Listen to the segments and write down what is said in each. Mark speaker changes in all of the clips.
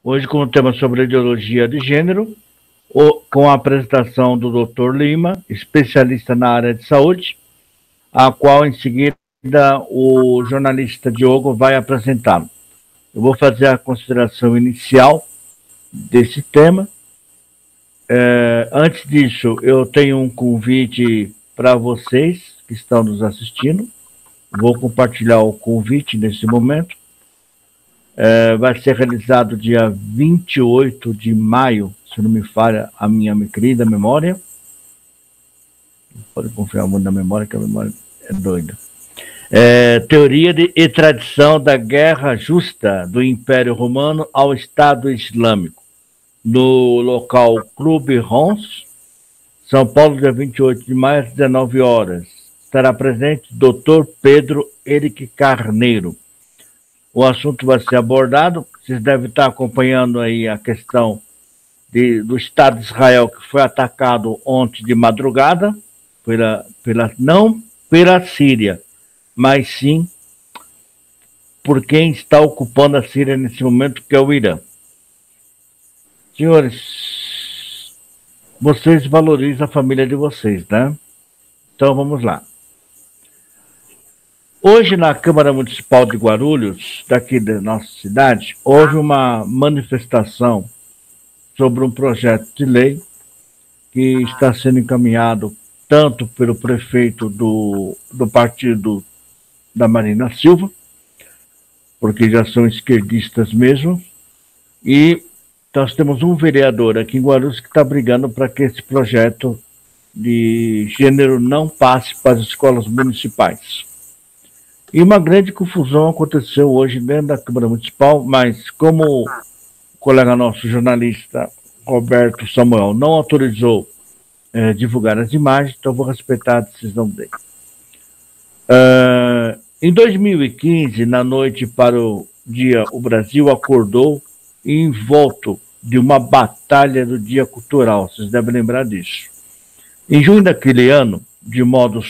Speaker 1: Hoje com o tema sobre ideologia de gênero, com a apresentação do Dr. Lima, especialista na área de saúde, a qual em seguida o jornalista Diogo vai apresentá-lo. Eu vou fazer a consideração inicial desse tema. Antes disso, eu tenho um convite para vocês que estão nos assistindo. Vou compartilhar o convite nesse momento. Vai ser realizado dia 28 de maio, se não me falha a minha querida memória. Pode confiar muito na memória, que a memória é doida. Teoria e tradição da guerra justa do Império Romano ao Estado Islâmico, no local Clube Rons, São Paulo, dia 28 de maio, às 19 horas. Estará presente Dr. Pedro Eric Carneiro. O assunto vai ser abordado, vocês devem estar acompanhando aí a questão do Estado de Israel, que foi atacado ontem de madrugada, não pela Síria, mas sim por quem está ocupando a Síria nesse momento, que é o Irã. Senhores, vocês valorizam a família de vocês, né? Então vamos lá. Hoje, na Câmara Municipal de Guarulhos, daqui da nossa cidade, houve uma manifestação sobre um projeto de lei que está sendo encaminhado tanto pelo prefeito do partido da Marina Silva, porque já são esquerdistas mesmo, e nós temos um vereador aqui em Guarulhos que está brigando para que esse projeto de gênero não passe para as escolas municipais. E uma grande confusão aconteceu hoje dentro da Câmara Municipal, mas como o colega nosso, jornalista Roberto Samuel, não autorizou divulgar as imagens, então eu vou respeitar a decisão dele. Em 2015, na noite para o dia, o Brasil acordou envolto de uma batalha do Dia Cultural, vocês devem lembrar disso. Em junho daquele ano, de modo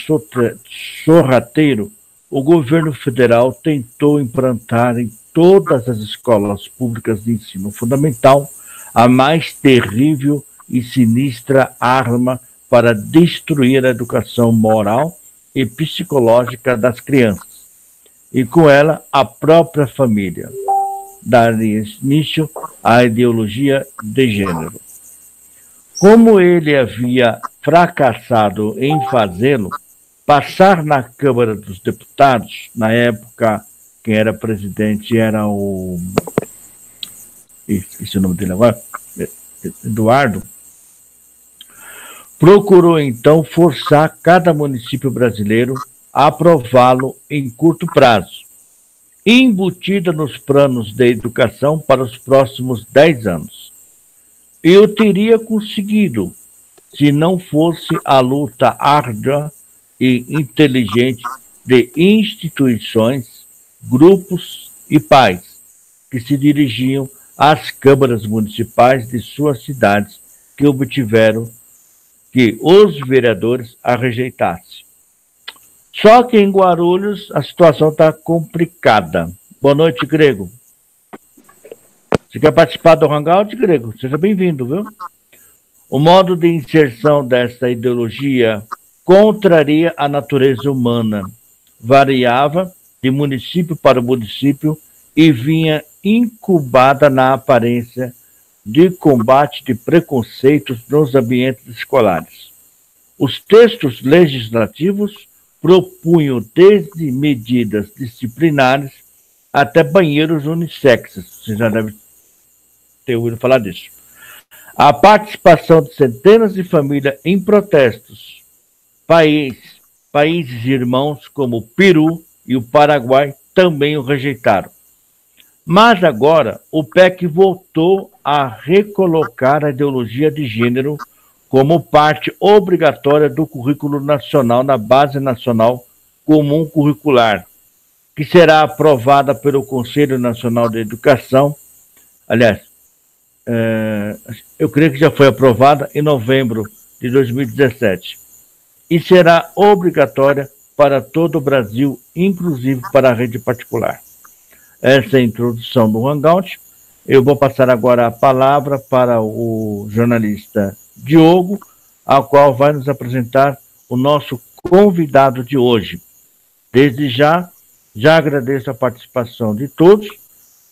Speaker 1: sorrateiro, o governo federal tentou implantar em todas as escolas públicas de ensino fundamental a mais terrível e sinistra arma para destruir a educação moral e psicológica das crianças, e com ela a própria família, dar início à ideologia de gênero. Como ele havia fracassado em fazê-lo, passar na Câmara dos Deputados, na época, quem era presidente era o... Esqueci o nome dele agora, Eduardo, procurou então forçar cada município brasileiro a aprová-lo em curto prazo, embutida nos planos de educação para os próximos 10 anos. Eu teria conseguido, se não fosse a luta árdua e inteligente de instituições, grupos e pais que se dirigiam às câmaras municipais de suas cidades, que obtiveram que os vereadores a rejeitassem. Só que em Guarulhos a situação está complicada. Boa noite, Grego. Você quer participar do Hangout, Grego? Seja bem-vindo, viu? O modo de inserção desta ideologia contraria a natureza humana, variava de município para município e vinha incubada na aparência de combate de preconceitos nos ambientes escolares. Os textos legislativos propunham desde medidas disciplinares até banheiros unissexes. Você já deve ter ouvido falar disso. A participação de centenas de famílias em protestos. Países irmãos como o Peru e o Paraguai também o rejeitaram. Mas agora o PEC voltou a recolocar a ideologia de gênero como parte obrigatória do currículo nacional na Base Nacional Comum Curricular, que será aprovada pelo Conselho Nacional de Educação. Aliás, eu creio que já foi aprovada em novembro de 2017 e será obrigatória para todo o Brasil, inclusive para a rede particular. Essa é a introdução do Hangout. Eu vou passar agora a palavra para o jornalista Diogo, ao qual vai nos apresentar o nosso convidado de hoje. Desde já agradeço a participação de todos,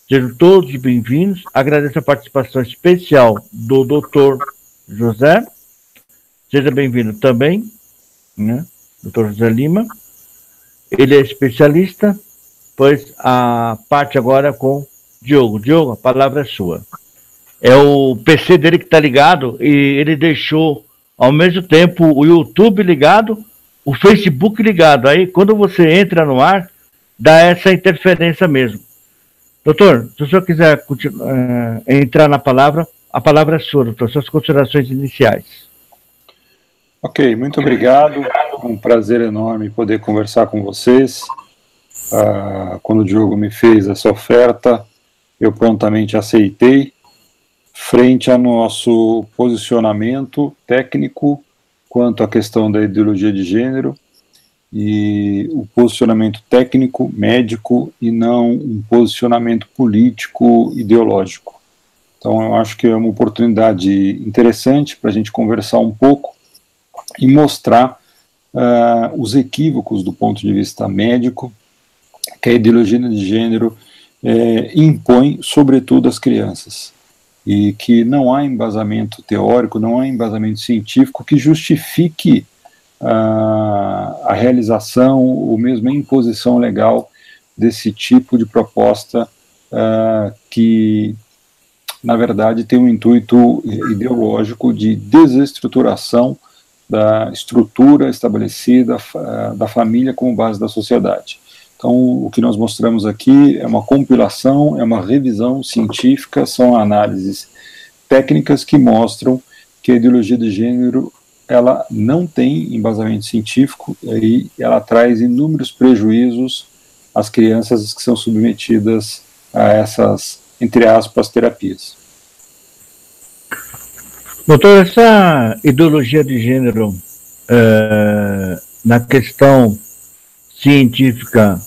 Speaker 1: sejam todos bem-vindos. Agradeço a participação especial do Dr. José, seja bem-vindo também, né? Dr. José Lima. Ele é especialista, pois a parte agora com Diogo. Diogo, a palavra é sua. É o PC dele que está ligado e ele deixou ao mesmo tempo o YouTube ligado, o Facebook ligado. Aí quando você entra no ar, dá essa interferência mesmo. Doutor, se o senhor quiser entrar na palavra, a palavra é sua, doutor. Suas considerações iniciais.
Speaker 2: Ok, muito obrigado. É um prazer enorme poder conversar com vocês. Quando o Diogo me fez essa oferta, eu prontamente aceitei, frente ao nosso posicionamento técnico quanto à questão da ideologia de gênero, e o posicionamento técnico, médico, e não um posicionamento político, ideológico. Então eu acho que é uma oportunidade interessante para a gente conversar um pouco e mostrar os equívocos do ponto de vista médico que a ideologia de gênero impõe, sobretudo às crianças, e que não há embasamento teórico, não há embasamento científico que justifique a realização ou mesmo a imposição legal desse tipo de proposta que, na verdade, tem um intuito ideológico de desestruturação da estrutura estabelecida da família como base da sociedade. Então, o que nós mostramos aqui é uma compilação, é uma revisão científica, são análises técnicas que mostram que a ideologia de gênero ela não tem embasamento científico e ela traz inúmeros prejuízos às crianças que são submetidas a essas, entre aspas, terapias.
Speaker 1: Doutor, essa ideologia de gênero, na questão científica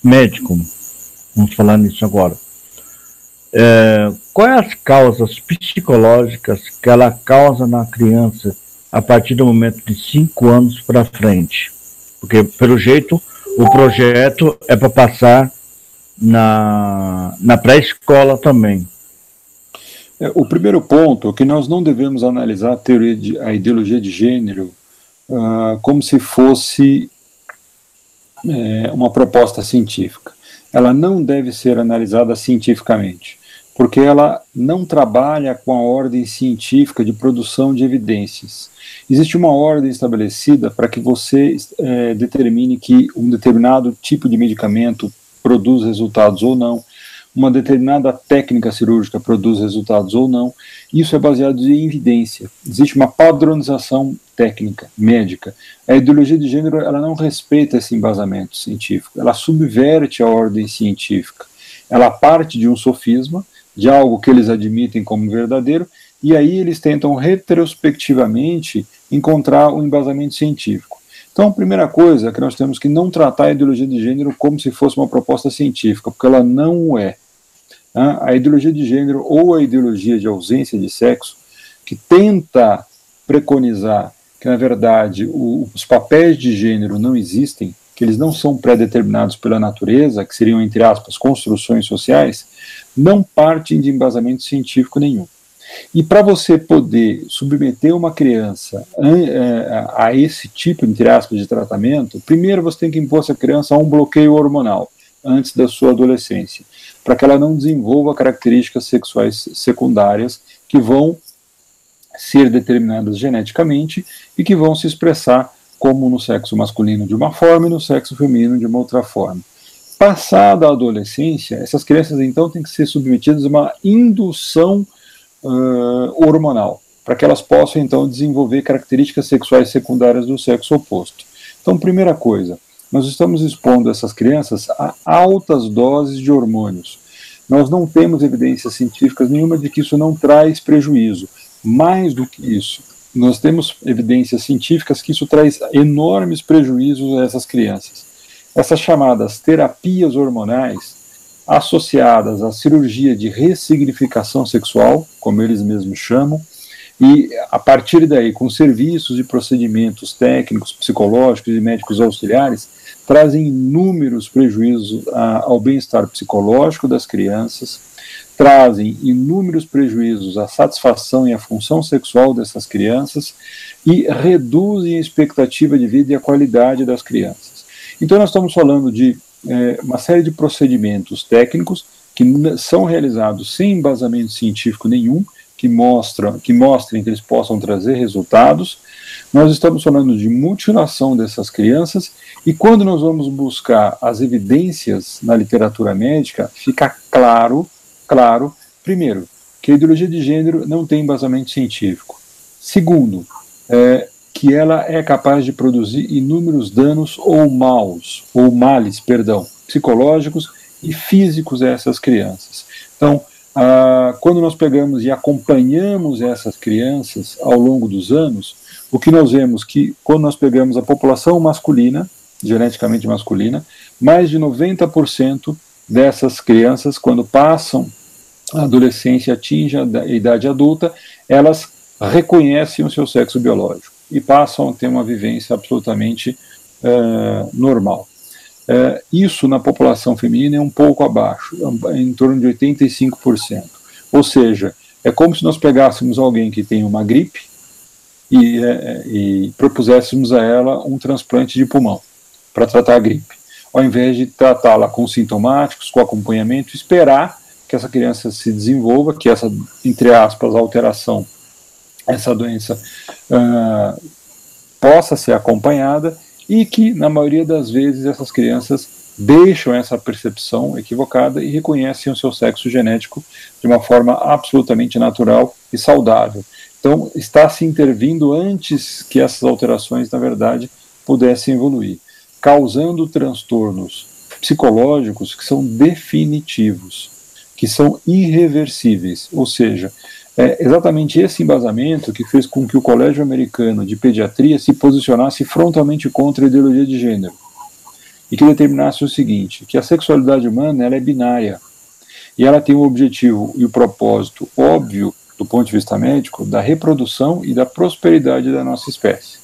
Speaker 1: médico, vamos falar nisso agora, quais as causas psicológicas que ela causa na criança a partir do momento de 5 anos para frente? Porque, pelo jeito, o projeto é para passar na pré-escola também.
Speaker 2: O primeiro ponto é que nós não devemos analisar a ideologia de gênero como se fosse uma proposta científica. Ela não deve ser analisada cientificamente, porque ela não trabalha com a ordem científica de produção de evidências. Existe uma ordem estabelecida para que você determine que um determinado tipo de medicamento produz resultados ou não, uma determinada técnica cirúrgica produz resultados ou não. Isso é baseado em evidência. Existe uma padronização técnica, médica. A ideologia de gênero ela não respeita esse embasamento científico, ela subverte a ordem científica. Ela parte de um sofisma, de algo que eles admitem como verdadeiro, e aí eles tentam retrospectivamente encontrar um embasamento científico. Então, a primeira coisa é que nós temos que não tratar a ideologia de gênero como se fosse uma proposta científica, porque ela não é. A ideologia de gênero ou a ideologia de ausência de sexo, que tenta preconizar que, na verdade, os papéis de gênero não existem, que eles não são pré-determinados pela natureza, que seriam, entre aspas, construções sociais, não partem de embasamento científico nenhum. E para você poder submeter uma criança a esse tipo, entre aspas, de tratamento, primeiro você tem que impor essa criança a um bloqueio hormonal antes da sua adolescência, para que ela não desenvolva características sexuais secundárias que vão ser determinadas geneticamente e que vão se expressar como no sexo masculino de uma forma e no sexo feminino de uma outra forma. Passada a adolescência, essas crianças então têm que ser submetidas a uma indução hormonal, para que elas possam então desenvolver características sexuais secundárias do sexo oposto. Então, primeira coisa, nós estamos expondo essas crianças a altas doses de hormônios. Nós não temos evidências científicas nenhuma de que isso não traz prejuízo. Mais do que isso, nós temos evidências científicas que isso traz enormes prejuízos a essas crianças. Essas chamadas terapias hormonais, associadas à cirurgia de ressignificação sexual, como eles mesmos chamam, e a partir daí, com serviços e procedimentos técnicos, psicológicos e médicos auxiliares, trazem inúmeros prejuízos ao bem-estar psicológico das crianças, trazem inúmeros prejuízos à satisfação e à função sexual dessas crianças e reduzem a expectativa de vida e a qualidade das crianças. Então nós estamos falando de uma série de procedimentos técnicos que são realizados sem embasamento científico nenhum, que mostrem que eles possam trazer resultados. Nós estamos falando de mutilação dessas crianças, e quando nós vamos buscar as evidências na literatura médica, fica claro, primeiro, que a ideologia de gênero não tem embasamento científico. Segundo, que ela é capaz de produzir inúmeros danos ou males, psicológicos e físicos a essas crianças. Então, quando nós pegamos e acompanhamos essas crianças ao longo dos anos, o que nós vemos que, quando nós pegamos a população masculina, geneticamente masculina, mais de 90% dessas crianças, quando passam a adolescência e atingem a idade adulta, elas reconhecem o seu sexo biológico e passam a ter uma vivência absolutamente normal. Isso na população feminina é um pouco abaixo, em torno de 85%. Ou seja, é como se nós pegássemos alguém que tem uma gripe e propuséssemos a ela um transplante de pulmão para tratar a gripe, ao invés de tratá-la com sintomáticos, com acompanhamento, esperar que essa criança se desenvolva, que essa, entre aspas, alteração, essa doença possa ser acompanhada, e que, na maioria das vezes, essas crianças deixam essa percepção equivocada e reconhecem o seu sexo genético de uma forma absolutamente natural e saudável. Então, está se intervindo antes que essas alterações, na verdade, pudessem evoluir, causando transtornos psicológicos que são definitivos, que são irreversíveis, ou seja, é exatamente esse embasamento que fez com que o Colégio Americano de Pediatria se posicionasse frontalmente contra a ideologia de gênero e que determinasse o seguinte, que a sexualidade humana ela é binária e ela tem o objetivo e o propósito óbvio, do ponto de vista médico, da reprodução e da prosperidade da nossa espécie.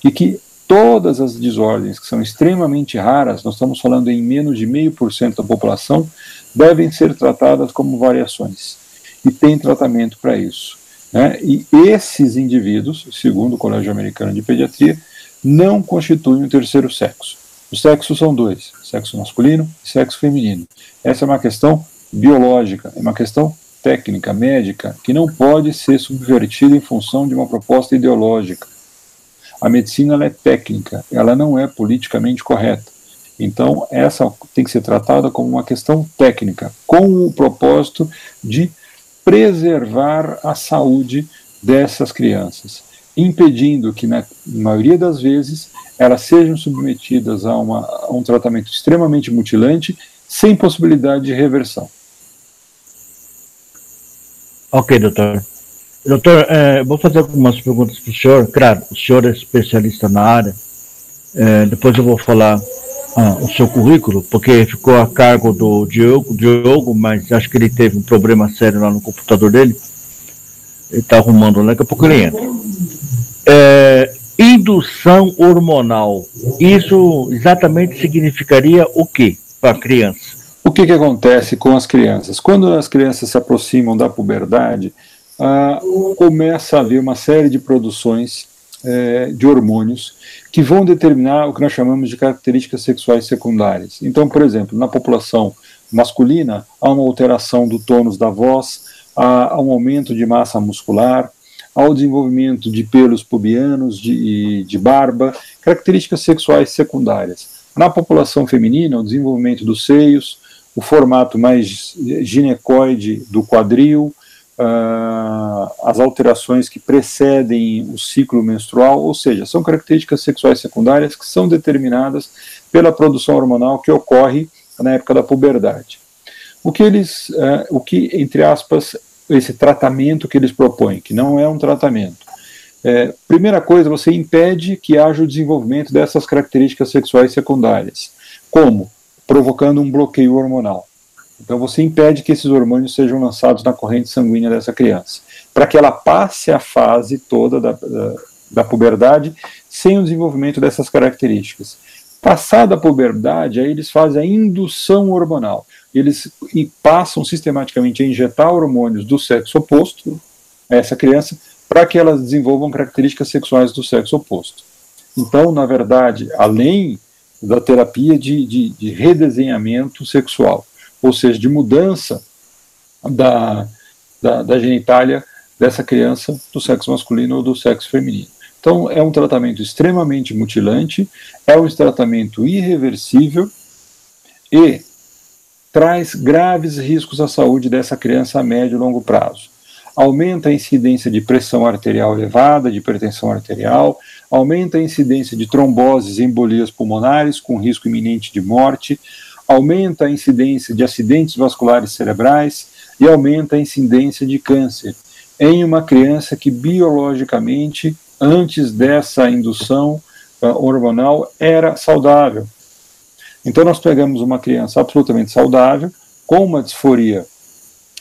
Speaker 2: E que todas as desordens que são extremamente raras, nós estamos falando em menos de 0,5% da população, devem ser tratadas como variações. E tem tratamento para isso. E esses indivíduos, segundo o Colégio Americano de Pediatria, não constituem um terceiro sexo. Os sexos são dois, sexo masculino e sexo feminino. Essa é uma questão biológica, é uma questão técnica, médica, que não pode ser subvertida em função de uma proposta ideológica. A medicina ela é técnica, ela não é politicamente correta. Então, essa tem que ser tratada como uma questão técnica, com o propósito de preservar a saúde dessas crianças, impedindo que, na maioria das vezes, elas sejam submetidas a um tratamento extremamente mutilante, sem possibilidade de reversão.
Speaker 1: Ok, doutor. Doutor, vou fazer algumas perguntas para o senhor. Claro, o senhor é especialista na área. Depois eu vou falar o seu currículo, porque ficou a cargo do Diogo, mas acho que ele teve um problema sério lá no computador dele. Ele está arrumando lá, daqui a pouco ele entra. Indução hormonal, isso exatamente significaria o que para a criança?
Speaker 2: O que acontece com as crianças? Quando as crianças se aproximam da puberdade, começa a haver uma série de produções de hormônios que vão determinar o que nós chamamos de características sexuais secundárias. Então, por exemplo, na população masculina, há uma alteração do tônus da voz, há um aumento de massa muscular, há o desenvolvimento de pelos pubianos, de barba, características sexuais secundárias. Na população feminina, o desenvolvimento dos seios, o formato mais ginecoide do quadril, as alterações que precedem o ciclo menstrual, ou seja, são características sexuais secundárias que são determinadas pela produção hormonal que ocorre na época da puberdade. O que entre aspas, esse tratamento que eles propõem, que não é um tratamento. Primeira coisa, você impede que haja o desenvolvimento dessas características sexuais secundárias. Como? Provocando um bloqueio hormonal. Então você impede que esses hormônios sejam lançados na corrente sanguínea dessa criança, para que ela passe a fase toda da puberdade sem o desenvolvimento dessas características. Passada a puberdade, aí eles fazem a indução hormonal. Eles passam sistematicamente a injetar hormônios do sexo oposto a essa criança para que elas desenvolvam características sexuais do sexo oposto. Então, na verdade, além da terapia de redesenhamento sexual, ou seja, de mudança da genitália dessa criança do sexo masculino ou do sexo feminino. Então, é um tratamento extremamente mutilante, é um tratamento irreversível e traz graves riscos à saúde dessa criança a médio e longo prazo. Aumenta a incidência de pressão arterial elevada, de hipertensão arterial, aumenta a incidência de tromboses e embolias pulmonares, com risco iminente de morte, aumenta a incidência de acidentes vasculares cerebrais e aumenta a incidência de câncer em uma criança que biologicamente, antes dessa indução hormonal, era saudável. Então nós pegamos uma criança absolutamente saudável, com uma disforia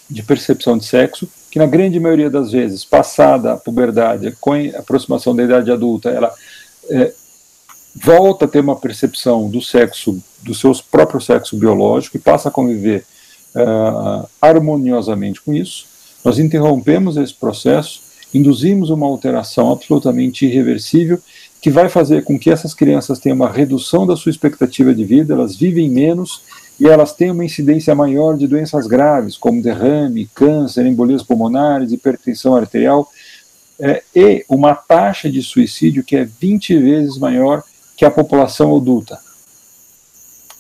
Speaker 2: de percepção de sexo, que na grande maioria das vezes, passada a puberdade, com a aproximação da idade adulta, ela volta a ter uma percepção do sexo, do seu próprio sexo biológico, e passa a conviver harmoniosamente com isso. Nós interrompemos esse processo, induzimos uma alteração absolutamente irreversível, que vai fazer com que essas crianças tenham uma redução da sua expectativa de vida, elas vivem menos e elas têm uma incidência maior de doenças graves, como derrame, câncer, embolias pulmonares, hipertensão arterial, e uma taxa de suicídio que é 20 vezes maior que a população adulta.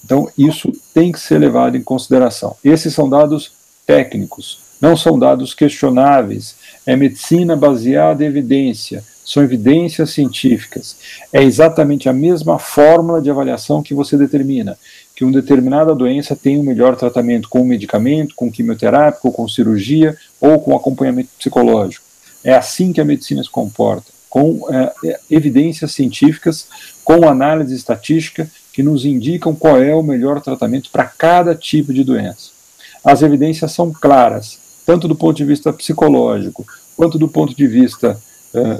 Speaker 2: Então, isso tem que ser levado em consideração. Esses são dados técnicos, não são dados questionáveis. É medicina baseada em evidência, são evidências científicas. É exatamente a mesma fórmula de avaliação que você determina que uma determinada doença tem um melhor tratamento com medicamento, com quimioterápico, com cirurgia ou com acompanhamento psicológico. É assim que a medicina se comporta, com evidências científicas, com análise estatística que nos indicam qual é o melhor tratamento para cada tipo de doença. As evidências são claras, tanto do ponto de vista psicológico, quanto do ponto de vista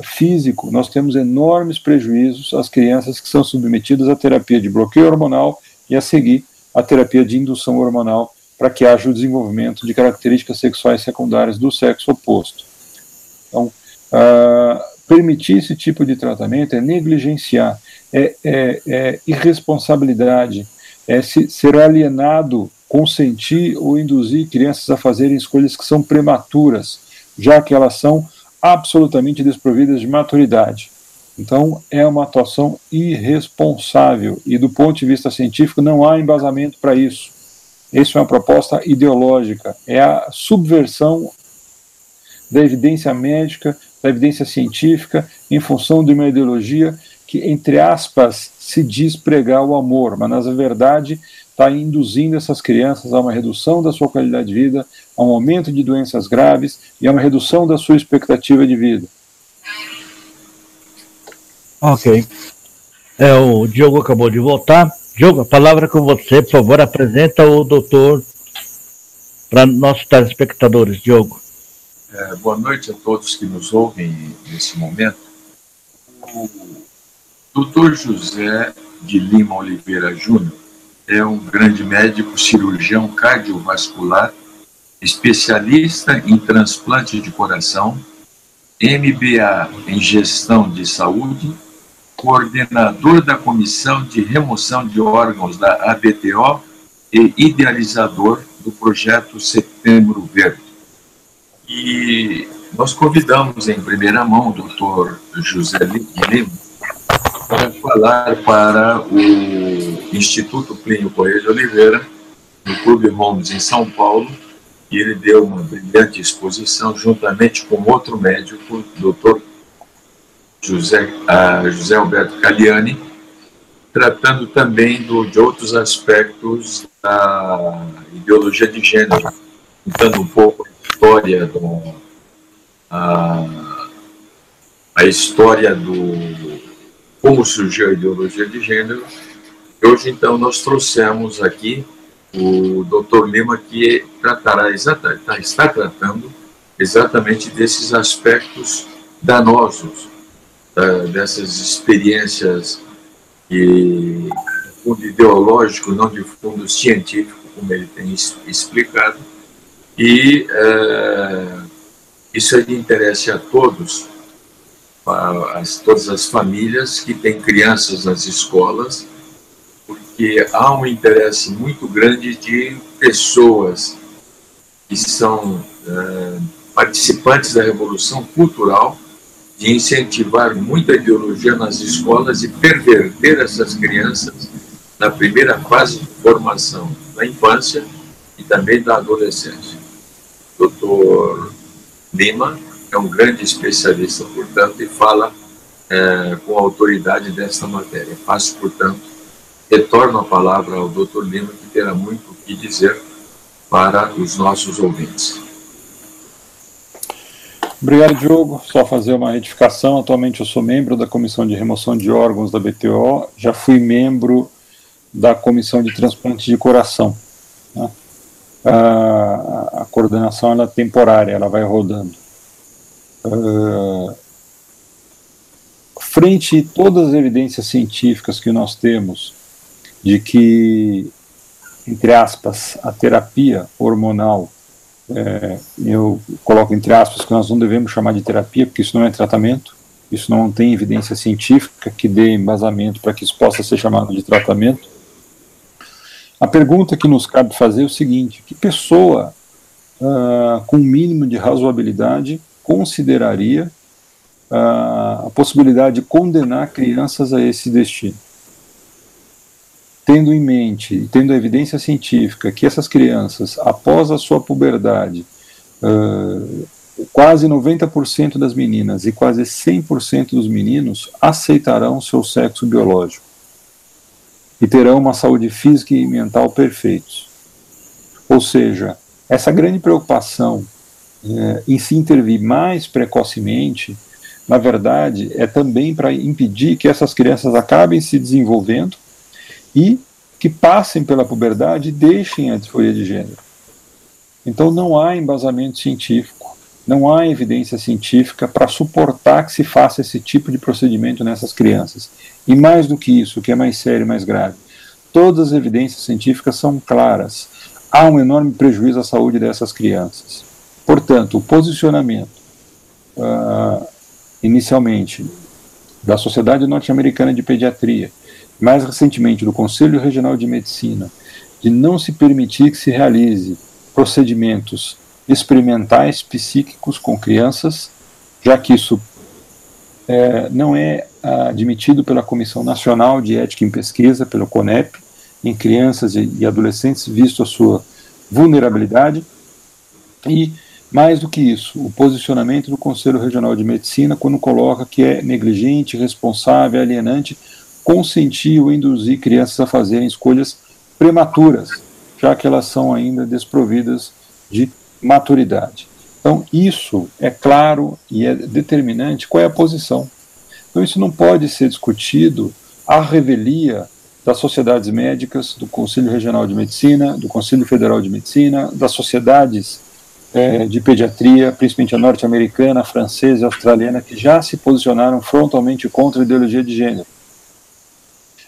Speaker 2: físico. Nós temos enormes prejuízos às crianças que são submetidas à terapia de bloqueio hormonal e a seguir a terapia de indução hormonal para que haja o desenvolvimento de características sexuais secundárias do sexo oposto. Então, permitir esse tipo de tratamento é negligenciar, é irresponsabilidade, é ser alienado, consentir ou induzir crianças a fazerem escolhas que são prematuras, já que elas são absolutamente desprovidas de maturidade. Então, é uma atuação irresponsável e, do ponto de vista científico, não há embasamento para isso. Isso é uma proposta ideológica, é a subversão da evidência médica, da evidência científica, em função de uma ideologia que, entre aspas, se diz pregar o amor, mas, na verdade, está induzindo essas crianças a uma redução da sua qualidade de vida, a um aumento de doenças graves e a uma redução da sua expectativa de vida.
Speaker 1: Ok. O Diogo acabou de voltar. Diogo, a palavra é com você, por favor, apresenta o doutor para nossos telespectadores. Diogo.
Speaker 3: Boa noite a todos que nos ouvem nesse momento. O Dr. José de Lima Oliveira Júnior é um grande médico cirurgião cardiovascular, especialista em transplante de coração, MBA em gestão de saúde, coordenador da Comissão de Remoção de Órgãos da ABTO e idealizador do projeto Setembro Verde. E nós convidamos em primeira mão o Dr. José de Lima para falar para o Instituto Plínio Corrêa de Oliveira, no Clube Holmes, em São Paulo, e ele deu uma brilhante exposição juntamente com outro médico, Dr. José Alberto Caliani, tratando também de outros aspectos da ideologia de gênero, contando um pouco a história do como surgiu a ideologia de gênero. Hoje, então, nós trouxemos aqui o Dr. Lima, que está tratando exatamente desses aspectos danosos, dessas experiências de fundo ideológico, não de fundo científico, como ele tem explicado, e isso é de interesse a todos, todas as famílias que têm crianças nas escolas, porque há um interesse muito grande de pessoas que são participantes da revolução cultural, de incentivar muita ideologia nas escolas e perverter essas crianças na primeira fase de formação, na infância e também da adolescência. Dr. Lima é um grande especialista, portanto, e fala com autoridade desta matéria. Passo, portanto, retorno a palavra ao Dr. Lima, que terá muito o que dizer para os nossos ouvintes.
Speaker 2: Obrigado, Diogo. Só fazer uma retificação. Atualmente eu sou membro da Comissão de Remoção de Órgãos da BTO, já fui membro da Comissão de Transplante de Coração, né? A coordenação ela é temporária, ela vai rodando. Frente a todas as evidências científicas que nós temos de que, entre aspas, a terapia hormonal, eu coloco entre aspas que nós não devemos chamar de terapia, porque isso não é tratamento, isso não tem evidência científica que dê embasamento para que isso possa ser chamado de tratamento. A pergunta que nos cabe fazer é o seguinte: que pessoa com um mínimo de razoabilidade consideraria a possibilidade de condenar crianças a esse destino? Tendo em mente e tendo a evidência científica que essas crianças, após a sua puberdade, quase 90% das meninas e quase 100% dos meninos aceitarão seu sexo biológico e terão uma saúde física e mental perfeitos. Ou seja, essa grande preocupação em se intervir mais precocemente, na verdade, é também para impedir que essas crianças acabem se desenvolvendo e que passem pela puberdade e deixem a disforia de gênero. Então não há embasamento científico, não há evidência científica para suportar que se faça esse tipo de procedimento nessas crianças. E mais do que isso, o que é mais sério e mais grave, todas as evidências científicas são claras. Há um enorme prejuízo à saúde dessas crianças. Portanto, o posicionamento, inicialmente, da Sociedade Norte-Americana de Pediatria, mais recentemente do Conselho Regional de Medicina, de não se permitir que se realize procedimentos experimentais psíquicos com crianças, já que isso não é admitido pela Comissão Nacional de Ética em Pesquisa, pelo CONEP, em crianças e adolescentes, visto a sua vulnerabilidade. E, mais do que isso, o posicionamento do Conselho Regional de Medicina, quando coloca que é negligente, irresponsável, alienante, consentir ou induzir crianças a fazerem escolhas prematuras, já que elas são ainda desprovidas de maturidade. Então, isso é claro e é determinante qual é a posição. Então, isso não pode ser discutido à revelia das sociedades médicas, do Conselho Regional de Medicina, do Conselho Federal de Medicina, das sociedades de pediatria, principalmente a norte-americana, a francesa e a australiana, que já se posicionaram frontalmente contra a ideologia de gênero.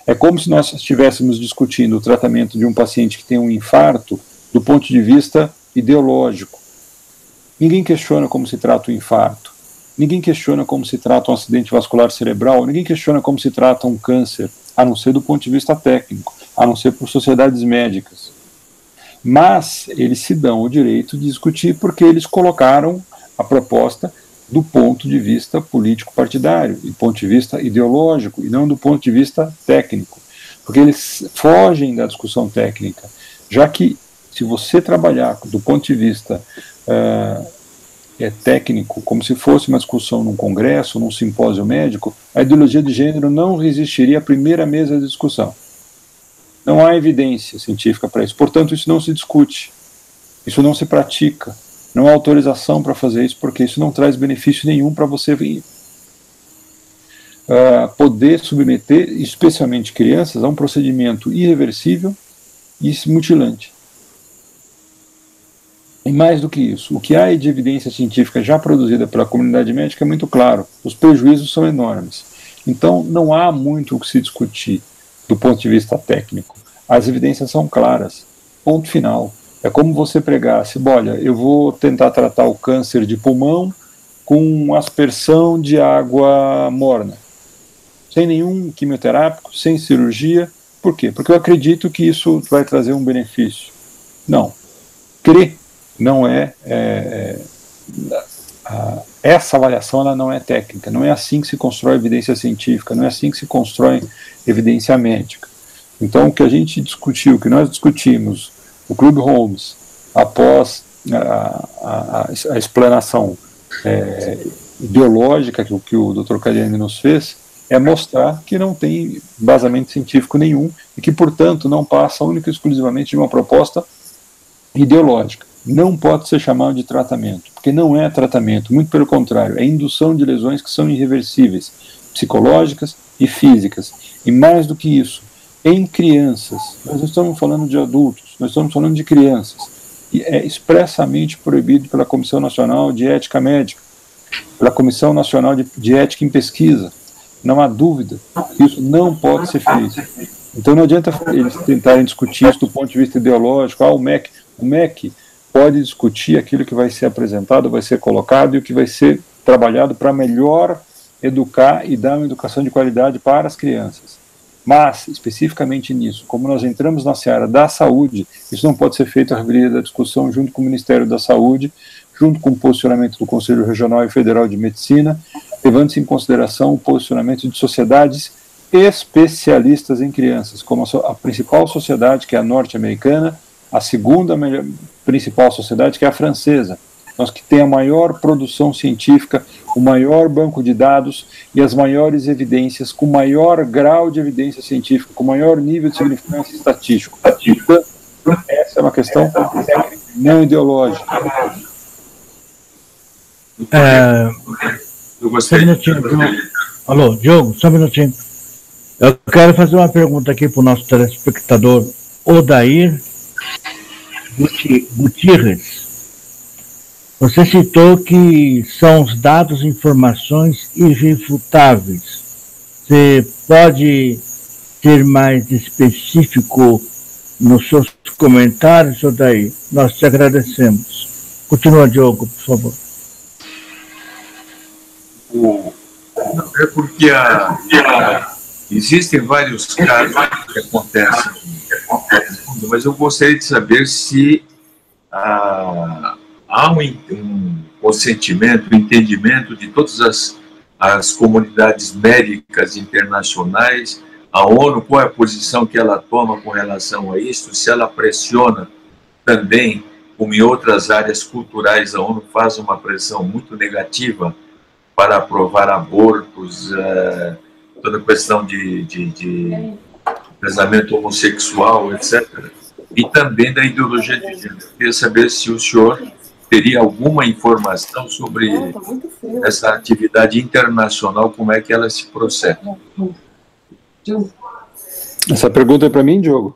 Speaker 2: É como se nós estivéssemos discutindo o tratamento de um paciente que tem um infarto do ponto de vista ideológico. Ninguém questiona como se trata o infarto, ninguém questiona como se trata um acidente vascular cerebral, ninguém questiona como se trata um câncer, a não ser do ponto de vista técnico, a não ser por sociedades médicas. Mas eles se dão o direito de discutir porque eles colocaram a proposta do ponto de vista político-partidário, do ponto de vista ideológico, e não do ponto de vista técnico. Porque eles fogem da discussão técnica, já que se você trabalhar do ponto de vista técnico, como se fosse uma discussão num congresso, num simpósio médico, a ideologia de gênero não resistiria à primeira mesa de discussão. Não há evidência científica para isso. Portanto, isso não se discute, isso não se pratica. Não há autorização para fazer isso, porque isso não traz benefício nenhum para você poder submeter, especialmente crianças, a um procedimento irreversível e mutilante. E mais do que isso, o que há de evidência científica já produzida pela comunidade médica é muito claro, os prejuízos são enormes. Então, não há muito o que se discutir do ponto de vista técnico. As evidências são claras, ponto final. É como você pregasse, olha, eu vou tentar tratar o câncer de pulmão com aspersão de água morna, sem nenhum quimioterápico, sem cirurgia. Por quê? Porque eu acredito que isso vai trazer um benefício. Não. Crer não essa avaliação ela não é técnica, não é assim que se constrói evidência científica, não é assim que se constrói evidência médica. Então, o que a gente discutiu, o que nós discutimos, o Clube Holmes, após a explanação ideológica que o Dr. Cariani nos fez, é mostrar que não tem embasamento científico nenhum e que, portanto, não passa única e exclusivamente de uma proposta ideológica. Não pode ser chamado de tratamento, porque não é tratamento, muito pelo contrário, é indução de lesões que são irreversíveis, psicológicas e físicas. E mais do que isso, em crianças, nós não estamos falando de adultos, nós estamos falando de crianças, e é expressamente proibido pela Comissão Nacional de Ética Médica, pela Comissão Nacional de Ética em Pesquisa. Não há dúvida que isso não pode ser feito. Então não adianta eles tentarem discutir isso do ponto de vista ideológico. O MEC pode discutir aquilo que vai ser apresentado, vai ser colocado e o que vai ser trabalhado para melhor educar e dar uma educação de qualidade para as crianças. Mas, especificamente nisso, como nós entramos na seara da saúde, isso não pode ser feito à revelia da discussão junto com o Ministério da Saúde, junto com o posicionamento do Conselho Regional e Federal de Medicina, levando-se em consideração o posicionamento de sociedades especialistas em crianças, como a principal sociedade, que é a norte-americana, a segunda principal sociedade, que é a francesa, nós que tem a maior produção científica, o maior banco de dados e as maiores evidências, com maior grau de evidência científica, com maior nível de significância estatístico. Essa é uma questão não ideológica.
Speaker 1: Só um minutinho, alô, Diogo, só um minutinho. Eu quero fazer uma pergunta aqui para o nosso telespectador Odair Gutierrez. Você citou que são os dados, informações irrefutáveis. Você pode ser mais específico nos seus comentários, Odair? Nós te agradecemos. Continua, Diogo, por favor.
Speaker 3: É porque existem vários casos que acontecem, mas eu gostaria de saber se há um consentimento, um entendimento de todas as comunidades médicas internacionais, a ONU, qual é a posição que ela toma com relação a isso, se ela pressiona também, como em outras áreas culturais, a ONU faz uma pressão muito negativa para aprovar abortos, toda a questão de casamento homossexual, etc. E também da ideologia de gênero. Eu queria saber se o senhor teria alguma informação sobre essa atividade internacional, como é que ela se processa.
Speaker 2: Essa pergunta é para mim, Diogo?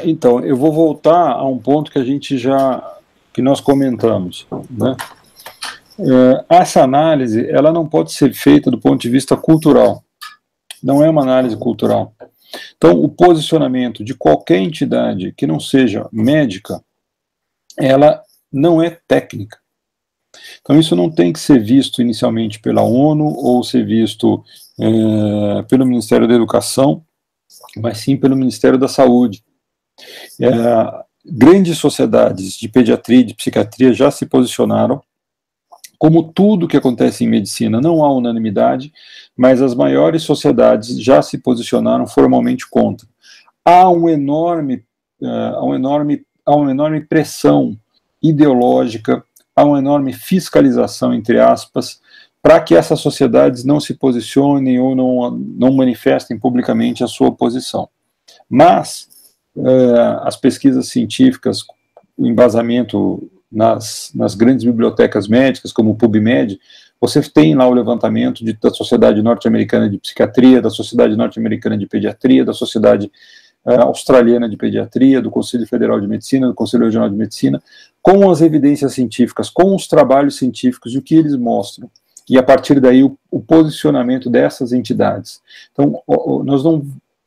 Speaker 2: Então, eu vou voltar a um ponto que nós comentamos, né? Essa análise, ela não pode ser feita do ponto de vista cultural. Não é uma análise cultural. Então, o posicionamento de qualquer entidade que não seja médica, ela não é técnica. Então, isso não tem que ser visto inicialmente pela ONU ou ser visto pelo Ministério da Educação, mas sim pelo Ministério da Saúde. Grandes sociedades de pediatria e de psiquiatria já se posicionaram. Como tudo que acontece em medicina, não há unanimidade, mas as maiores sociedades já se posicionaram formalmente contra. Há uma enorme pressão ideológica, há uma enorme fiscalização, entre aspas, para que essas sociedades não se posicionem ou não manifestem publicamente a sua posição. Mas as pesquisas científicas, o embasamento nas grandes bibliotecas médicas, como o PubMed, você tem lá o levantamento da Sociedade Norte-Americana de Psiquiatria, da Sociedade Norte-Americana de Pediatria, da Sociedade Australiana de Pediatria, do Conselho Federal de Medicina, do Conselho Regional de Medicina, com as evidências científicas, com os trabalhos científicos e o que eles mostram, e a partir daí o posicionamento dessas entidades. Então,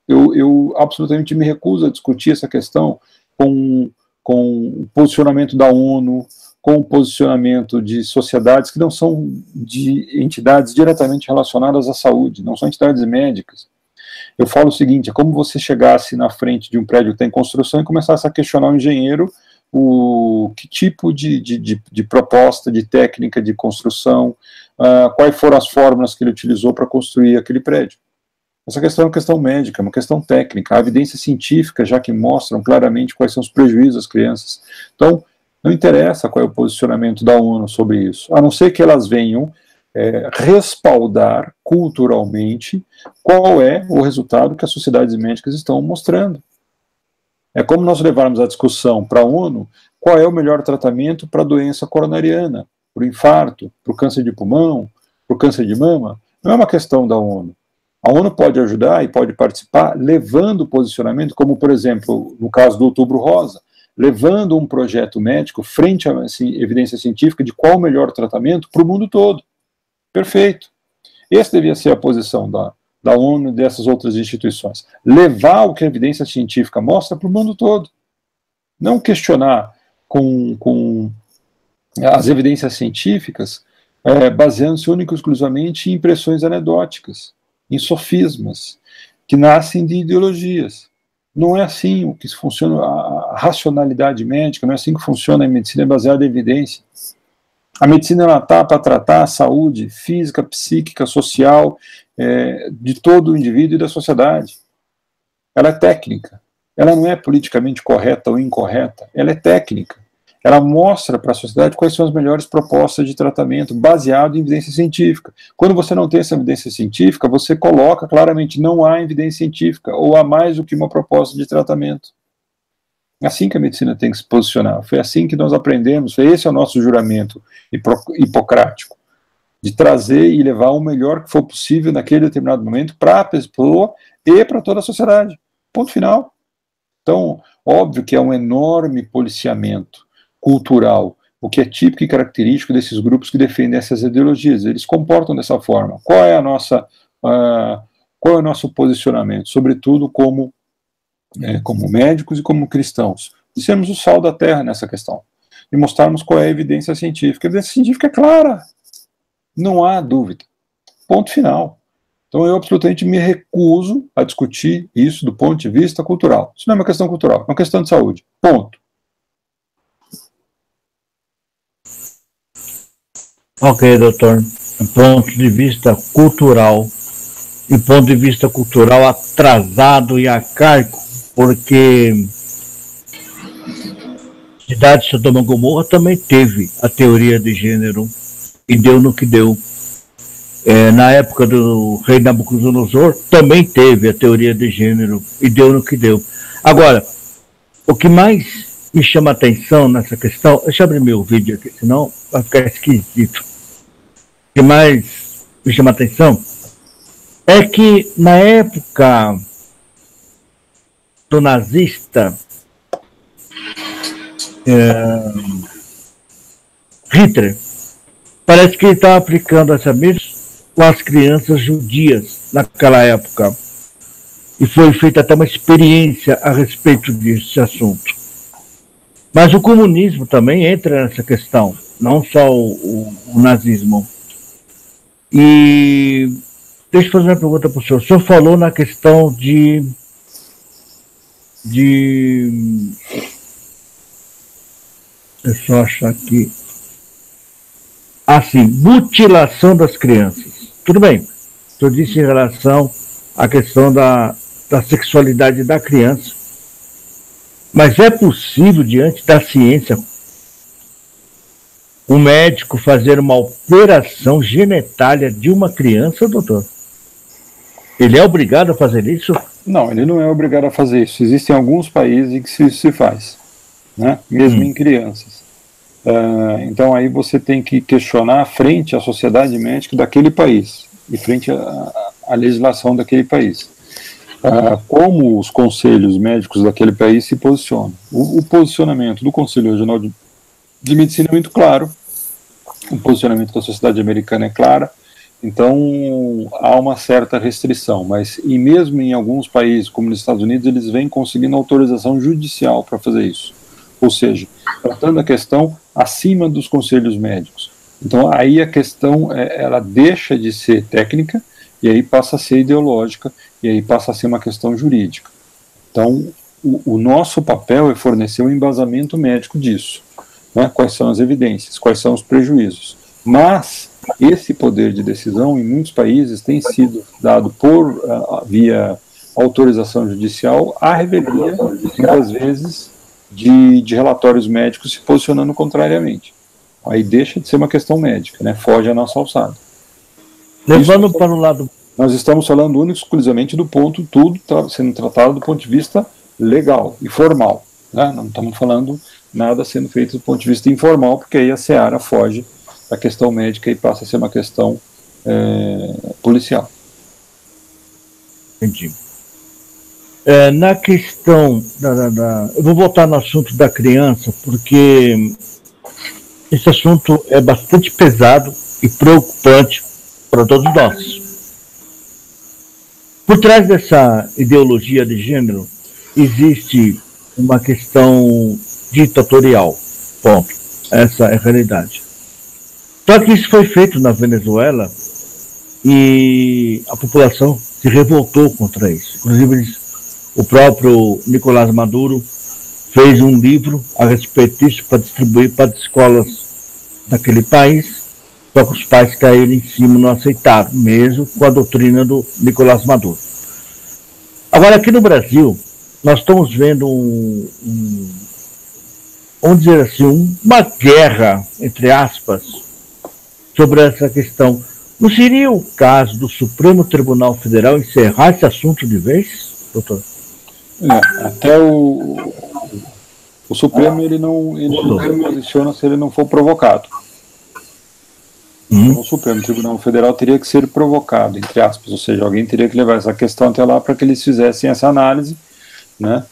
Speaker 2: eu absolutamente me recuso a discutir essa questão com o posicionamento da ONU, com o posicionamento de sociedades que não são de entidades diretamente relacionadas à saúde, não são entidades médicas. Eu falo o seguinte, é como você chegasse na frente de um prédio que está em construção e começasse a questionar o engenheiro que tipo de proposta, de técnica de construção, quais foram as fórmulas que ele utilizou para construir aquele prédio. Essa questão é uma questão médica, é uma questão técnica, há evidência científica já que mostram claramente quais são os prejuízos às crianças. Então, não interessa qual é o posicionamento da ONU sobre isso, a não ser que elas venham respaldar culturalmente qual é o resultado que as sociedades médicas estão mostrando. É como nós levarmos a discussão para a ONU qual é o melhor tratamento para a doença coronariana, para o infarto, para o câncer de pulmão, para o câncer de mama. Não é uma questão da ONU. A ONU pode ajudar e pode participar levando posicionamento, como, por exemplo, no caso do Outubro Rosa, levando um projeto médico frente à evidência científica de qual o melhor tratamento para o mundo todo. Perfeito. Essa devia ser a posição da ONU e dessas outras instituições. Levar o que a evidência científica mostra para o mundo todo. Não questionar com as evidências científicas baseando-se única e exclusivamente em impressões anedóticas, em sofismas, que nascem de ideologias. Não é assim que funciona a racionalidade médica, não é assim que funciona a medicina baseada em evidência. A medicina está para tratar a saúde física, psíquica, social de todo o indivíduo e da sociedade. Ela é técnica, ela não é politicamente correta ou incorreta, ela é técnica. Ela mostra para a sociedade quais são as melhores propostas de tratamento baseado em evidência científica. Quando você não tem essa evidência científica, você coloca claramente não há evidência científica, ou há mais do que uma proposta de tratamento. É assim que a medicina tem que se posicionar. Foi assim que nós aprendemos, esse é o nosso juramento hipocrático, de trazer e levar o melhor que for possível naquele determinado momento para a pessoa e para toda a sociedade. Ponto final. Então, óbvio que é um enorme policiamento cultural, o que é típico e característico desses grupos que defendem essas ideologias. Eles comportam dessa forma. Qual é o nosso posicionamento? Sobretudo como médicos e como cristãos. Sermos o sal da terra nessa questão. E mostrarmos qual é a evidência científica. A evidência científica é clara. Não há dúvida. Ponto final. Então eu absolutamente me recuso a discutir isso do ponto de vista cultural. Isso não é uma questão cultural, é uma questão de saúde. Ponto.
Speaker 1: Ok, doutor. Do ponto de vista cultural, e ponto de vista cultural atrasado e arcaico, porque a cidade de Sodoma e Gomorra também teve a teoria de gênero e deu no que deu. Na época do rei Nabucodonosor também teve a teoria de gênero e deu no que deu. Agora, o que mais me chama a atenção nessa questão, deixa eu abrir meu vídeo aqui, senão vai ficar esquisito. O que mais me chama a atenção é que na época do nazista Hitler, parece que ele estava aplicando essa mesma com as crianças judias naquela época, e foi feita até uma experiência a respeito desse assunto. Mas o comunismo também entra nessa questão, não só o nazismo. E deixa eu fazer uma pergunta para o senhor. O senhor falou na questão de deixa eu só achar aqui. Assim, mutilação das crianças. Tudo bem, o senhor disse em relação à questão da sexualidade da criança. Mas é possível, diante da ciência, o médico fazer uma operação genitália de uma criança, doutor? Ele é obrigado a fazer isso?
Speaker 2: Não, ele não é obrigado a fazer isso. Existem alguns países em que se faz, né? Mesmo em crianças. Então aí você tem que questionar frente à sociedade médica daquele país e frente à legislação daquele país. como os conselhos médicos daquele país se posicionam. O posicionamento do Conselho Regional de Medicina é muito claro, o posicionamento da sociedade americana é claro, então há uma certa restrição, mas e mesmo em alguns países, como nos Estados Unidos, eles vêm conseguindo autorização judicial para fazer isso, ou seja, tratando a questão acima dos conselhos médicos. Então aí a questão ela deixa de ser técnica e aí passa a ser ideológica e aí passa a ser uma questão jurídica. Então o nosso papel é fornecer um embasamento médico disso, né? Quais são as evidências, quais são os prejuízos, mas esse poder de decisão em muitos países tem sido dado por via autorização judicial à revelia, muitas vezes, de relatórios médicos se posicionando contrariamente. Aí deixa de ser uma questão médica, né? Foge à nossa alçada.
Speaker 1: Levando para o lado...
Speaker 2: Nós estamos falando único e exclusivamente do ponto, tudo sendo tratado do ponto de vista legal e formal, né? Não estamos falando nada sendo feito do ponto de vista informal, porque aí a seara foge da questão médica e passa a ser uma questão policial.
Speaker 1: Entendi. Na questão eu vou voltar no assunto da criança, porque esse assunto é bastante pesado e preocupante para todos nós. Por trás dessa ideologia de gênero existe uma questão ditatorial, ponto. Essa é a realidade. Só que isso foi feito na Venezuela e a população se revoltou contra isso. Inclusive, o próprio Nicolás Maduro fez um livro a respeito disso para distribuir para as escolas daquele país, só que os pais caíram em cima e não aceitaram, mesmo com a doutrina do Nicolás Maduro. Agora, aqui no Brasil, nós estamos vendo vamos dizer assim, uma guerra, entre aspas, sobre essa questão. Não seria o caso do Supremo Tribunal Federal encerrar esse assunto de vez, doutor?
Speaker 2: Até o Supremo ele não se posiciona se ele não for provocado. Então, o Supremo Tribunal Federal teria que ser provocado, entre aspas, ou seja, alguém teria que levar essa questão até lá para que eles fizessem essa análise, né?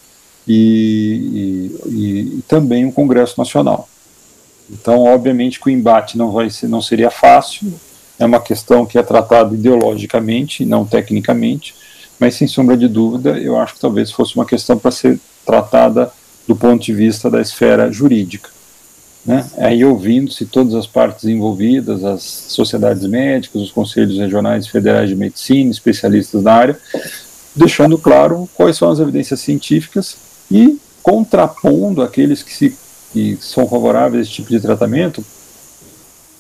Speaker 2: E também o Congresso Nacional. Então, obviamente que o embate não seria fácil, é uma questão que é tratada ideologicamente, não tecnicamente, mas sem sombra de dúvida, eu acho que talvez fosse uma questão para ser tratada do ponto de vista da esfera jurídica, né? Aí ouvindo-se todas as partes envolvidas, as sociedades médicas, os conselhos regionais e federais de medicina, especialistas na área, deixando claro quais são as evidências científicas e contrapondo aqueles que são favoráveis a esse tipo de tratamento,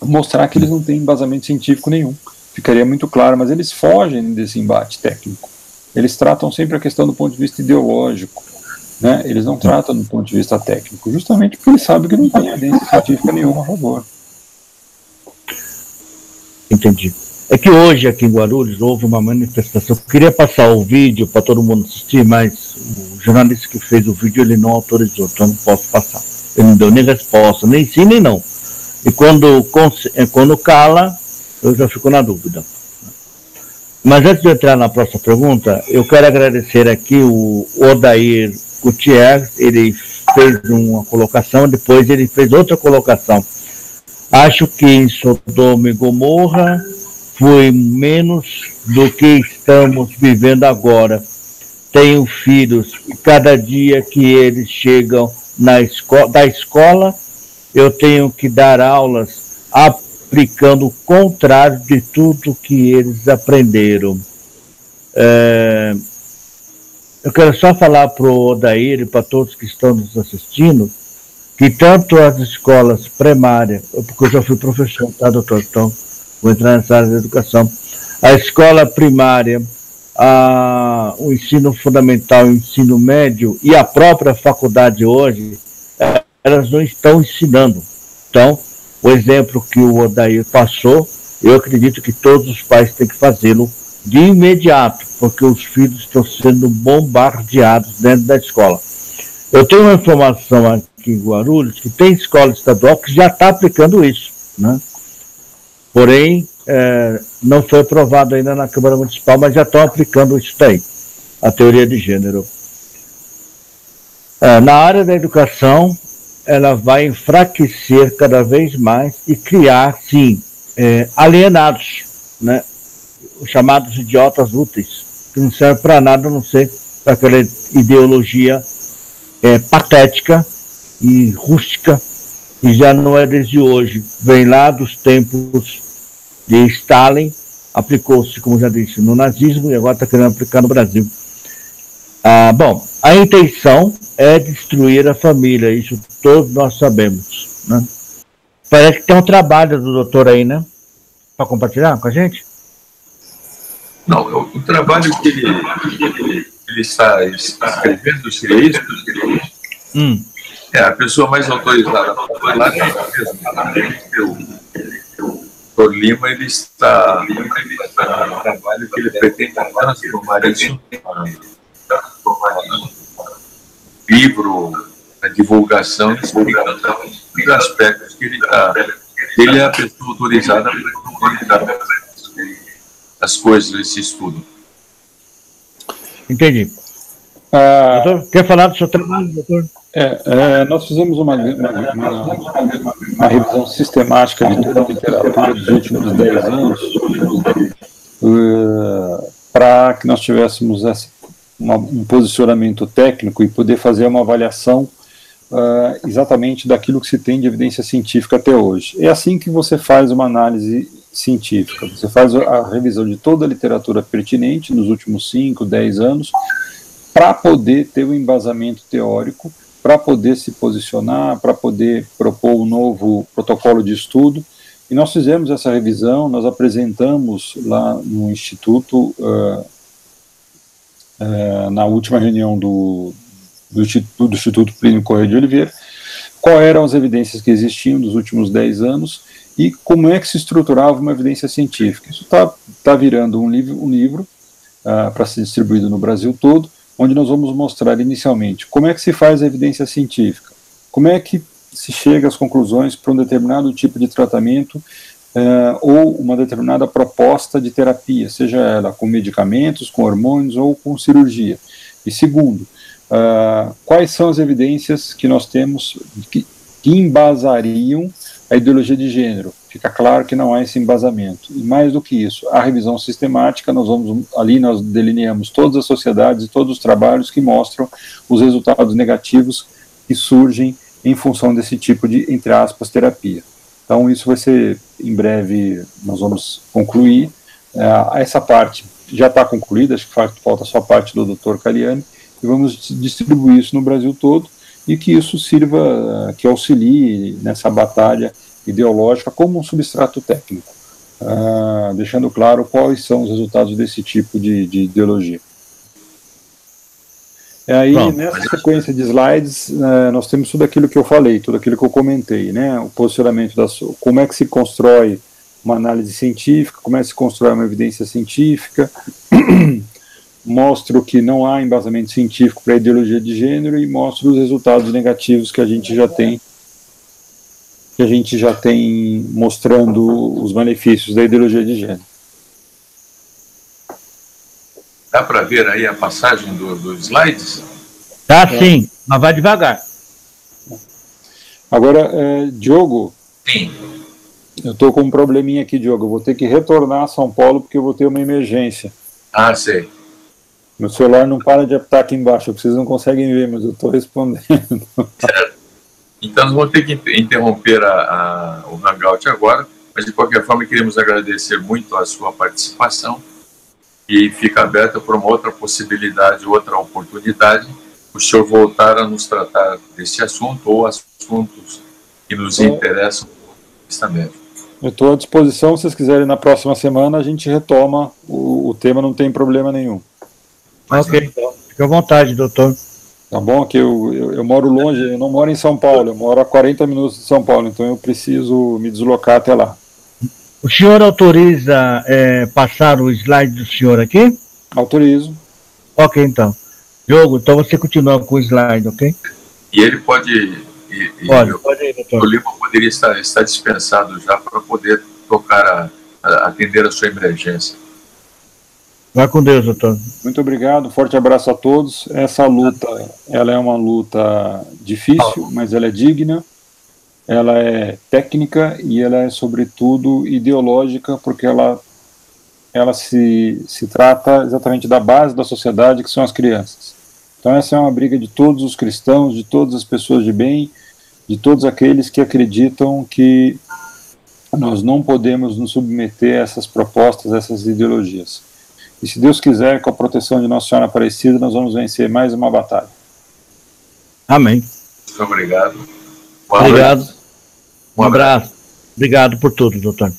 Speaker 2: mostrar que eles não têm embasamento científico nenhum. Ficaria muito claro, mas eles fogem desse embate técnico. Eles tratam sempre a questão do ponto de vista ideológico, né? Eles não tratam do ponto de vista técnico, justamente porque eles sabem que não tem evidência científica nenhuma a favor.
Speaker 1: Entendi. É que hoje aqui em Guarulhos houve uma manifestação. Eu queria passar o vídeo para todo mundo assistir, mas o jornalista que fez o vídeo ele não autorizou, então não posso passar. Ele não deu nem resposta, nem sim nem não. E quando cala, eu já fico na dúvida. Mas antes de eu entrar na próxima pergunta, eu quero agradecer aqui o Odair Gutierrez. Ele fez uma colocação, depois ele fez outra colocação. Acho que em Sodoma e Gomorra foi menos do que estamos vivendo agora. Tenho filhos e cada dia que eles chegam da escola, eu tenho que dar aulas aplicando o contrário de tudo que eles aprenderam. Eu quero só falar para o Odair e para todos que estão nos assistindo, que tanto as escolas primárias, porque eu já fui professor, tá, doutor? Então, vou entrar nessa área da educação. A escola primária, o ensino fundamental, o ensino médio e a própria faculdade hoje, elas não estão ensinando. Então, o exemplo que o Odair passou, eu acredito que todos os pais têm que fazê-lo de imediato, porque os filhos estão sendo bombardeados dentro da escola. Eu tenho uma informação aqui em Guarulhos que tem escola estadual que já está aplicando isso, né? Porém, não foi aprovado ainda na Câmara Municipal, mas já estão aplicando isso daí. a teoria de gênero. Na área da educação, ela vai enfraquecer cada vez mais e criar, sim, alienados, né? Os chamados idiotas úteis, que não servem para nada, a não ser para aquela ideologia patética e rústica, que já não é desde hoje, vem lá dos tempos de Stalin, aplicou-se, como já disse, no nazismo e agora está querendo aplicar no Brasil. Bom, a intenção é destruir a família, isso todos nós sabemos, né? Parece que tem um trabalho do doutor aí, né? Para compartilhar com a gente?
Speaker 3: Não, o trabalho que ele está escrevendo seria isso? A pessoa mais autorizada para falar é o Dr. Lima. Ele está no trabalho que ele pretende transformar isso livro, a divulgação, os aspectos que ele está. Ele é a pessoa autorizada para as coisas desse estudo.
Speaker 1: Entendi. Doutor, quer falar do seu trabalho, doutor?
Speaker 2: Nós fizemos uma revisão sistemática de toda a literatura dos últimos 10 anos para que nós tivéssemos um posicionamento técnico e poder fazer uma avaliação exatamente daquilo que se tem de evidência científica até hoje. É assim que você faz uma análise científica. Você faz a revisão de toda a literatura pertinente nos últimos 5, 10 anos para poder ter um embasamento teórico, para poder se posicionar, para poder propor um novo protocolo de estudo. E nós fizemos essa revisão, nós apresentamos lá no Instituto, na última reunião do Instituto Plínio Corrêa de Oliveira, quais eram as evidências que existiam dos últimos 10 anos e como é que se estruturava uma evidência científica. Isso está virando um livro para ser distribuído no Brasil todo, onde nós vamos mostrar inicialmente como é que se faz a evidência científica, como é que se chega às conclusões para um determinado tipo de tratamento ou uma determinada proposta de terapia, seja ela com medicamentos, com hormônios ou com cirurgia. E segundo, quais são as evidências que nós temos que embasariam a ideologia de gênero. Fica claro que não há esse embasamento. E mais do que isso, a revisão sistemática, nós delineamos todas as sociedades e todos os trabalhos que mostram os resultados negativos que surgem em função desse tipo de, entre aspas, terapia. Então isso vai ser, em breve, nós vamos concluir. Essa parte já está concluída, acho que falta só a parte do Dr. Caliani, e vamos distribuir isso no Brasil todo, e que isso sirva, que auxilie nessa batalha ideológica como um substrato técnico, deixando claro quais são os resultados desse tipo de ideologia. Aí, nessa sequência de slides, nós temos tudo aquilo que eu falei, tudo aquilo que eu comentei, né? O posicionamento como é que se constrói uma análise científica, como é que se constrói uma evidência científica, mostro que não há embasamento científico para a ideologia de gênero e mostro os resultados negativos que a gente já tem mostrando os benefícios da ideologia de gênero.
Speaker 3: Dá para ver aí a passagem dos slides?
Speaker 1: Tá, sim, mas vai devagar.
Speaker 2: Agora, Diogo,
Speaker 3: sim.
Speaker 2: Eu estou com um probleminha aqui, Diogo, eu vou ter que retornar a São Paulo porque eu vou ter uma emergência.
Speaker 3: Sei.
Speaker 2: Meu celular não para de apitar aqui embaixo, vocês não conseguem ver, mas eu estou respondendo.
Speaker 3: Certo. Então, nós vamos ter que interromper o Hangout agora, mas de qualquer forma queremos agradecer muito a sua participação e fica aberta para uma outra possibilidade, outra oportunidade, o senhor voltar a nos tratar desse assunto ou assuntos que nos interessam também.
Speaker 2: Eu estou à disposição, se vocês quiserem, na próxima semana a gente retoma o tema, não tem problema nenhum.
Speaker 1: Ok, então. Fique à vontade, doutor.
Speaker 2: Tá bom, que eu moro longe, eu não moro em São Paulo, eu moro a 40 minutos de São Paulo, então eu preciso me deslocar até lá.
Speaker 1: O senhor autoriza passar o slide do senhor aqui?
Speaker 2: Autorizo.
Speaker 1: Ok, então. Diogo, então você continua com o slide, ok?
Speaker 3: E ele pode...
Speaker 1: Pode ir, doutor.
Speaker 3: O Lima poderia estar dispensado já para poder atender a sua emergência.
Speaker 1: Vai com Deus, doutor.
Speaker 2: Muito obrigado, forte abraço a todos. Essa luta, ela é uma luta difícil, mas ela é digna, ela é técnica e ela é, sobretudo, ideológica, porque ela se trata exatamente da base da sociedade, que são as crianças. Então essa é uma briga de todos os cristãos, de todas as pessoas de bem, de todos aqueles que acreditam que nós não podemos nos submeter a essas propostas, a essas ideologias. E se Deus quiser, com a proteção de Nossa Senhora Aparecida, nós vamos vencer mais uma batalha.
Speaker 1: Amém.
Speaker 3: Muito obrigado.
Speaker 1: Obrigado. Um abraço. Obrigado por tudo, doutor.